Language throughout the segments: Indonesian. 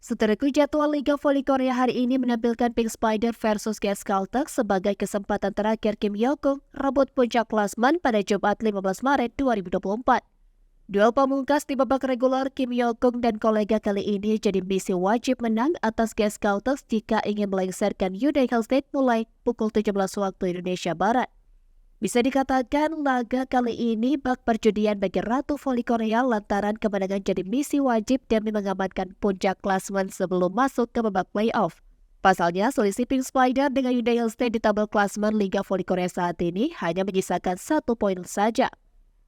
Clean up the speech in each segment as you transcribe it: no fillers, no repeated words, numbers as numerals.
Setelah jadwal Liga Voli Korea hari ini menampilkan Pink Spider versus GS Caltech sebagai kesempatan terakhir Kim Hyo-kung rebut puncak klasmen pada Jumat 15 Maret 2024. Duel pamungkas di babak reguler Kim Hyo-kung dan kolega kali ini jadi misi wajib menang atas GS Caltech jika ingin melengsarkan Hyundai Hellstate mulai pukul 17 waktu Indonesia Barat. Bisa dikatakan laga kali ini bak perjudian bagi Ratu Voli Korea lantaran kemenangan jadi misi wajib demi mengamankan puncak klasemen sebelum masuk ke babak playoff. Pasalnya, selisih Pink Spider dengan Hyundai Hellstate di tabel klasemen Liga Voli Korea saat ini hanya menyisakan 1 poin saja.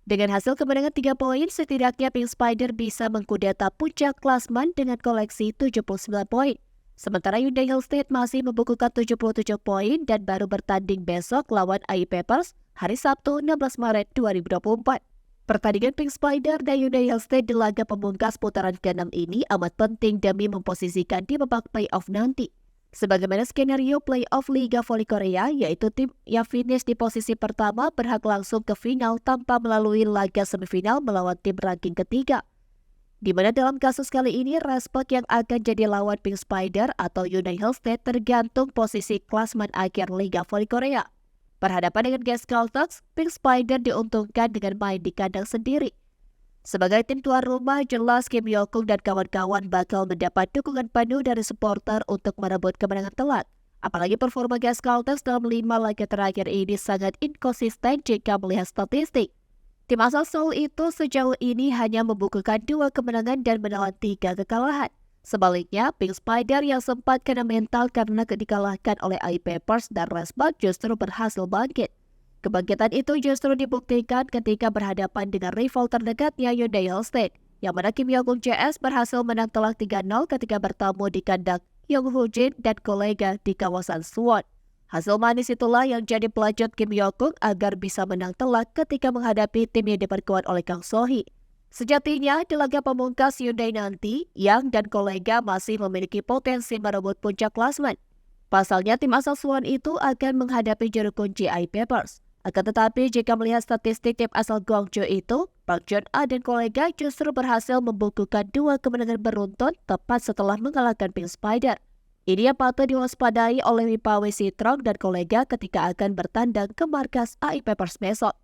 Dengan hasil kemenangan 3 poin, setidaknya Pink Spider bisa mengkudeta puncak klasemen dengan koleksi 79 poin. Sementara Hyundai Hellstate masih membukukan 77 poin dan baru bertanding besok lawan AI Papers hari Sabtu 16 Maret 2024. Pertandingan Pink Spider dan Hyundai Hellstate di laga pemungkas putaran ke-6 ini amat penting demi memposisikan di babak playoff nanti. Sebagaimana skenario playoff Liga Voli Korea, yaitu tim yang finish di posisi pertama berhak langsung ke final tanpa melalui laga semifinal melawan tim ranking ketiga. Di mana dalam kasus kali ini, respek yang akan jadi lawan Pink Spider atau Hyundai Hellstate tergantung posisi klasmen akhir Liga Voli Korea. Berhadapan dengan GS Caltech, Pink Spider diuntungkan dengan main di kandang sendiri. Sebagai tim tuan rumah, jelas Kim Hyo-kung dan kawan-kawan bakal mendapat dukungan penuh dari supporter untuk merebut kemenangan telak. Apalagi performa GS Caltech dalam 5 laga terakhir ini sangat inkonsisten jika melihat statistik. Tim asal Seoul itu sejauh ini hanya membukukan 2 kemenangan dan menelan 3 kekalahan. Sebaliknya, Pink Spider yang sempat kena mental karena dikalahkan oleh AI Papers dan Resbak justru berhasil bangkit. Kebangkitan itu justru dibuktikan ketika berhadapan dengan rival terdekatnya Hyundai Hellstate, yang mana Kim Hyo-kung CS berhasil menang telak 3-0 ketika bertamu di kandang Yong Hoo-jin dan kolega di kawasan Suwon. Hasil manis itulah yang jadi pelajot Kim Hyo-kung agar bisa menang telak ketika menghadapi tim yang diperkuat oleh Kang So-hee. Sejatinya, di laga pemungkas Hyundai nanti, Yang dan kolega masih memiliki potensi merebut puncak klasmen. Pasalnya, tim asal Suwon itu akan menghadapi juru kunci AI Papers. Akan tetapi, jika melihat statistik tim asal Gwangju itu, Park Jun-ah dan kolega justru berhasil membukukan 2 kemenangan beruntun tepat setelah mengalahkan Pink Spider. Ini yang patut diwaspadai oleh Wipawe Sitrong dan kolega ketika akan bertandang ke markas AI Papers besok.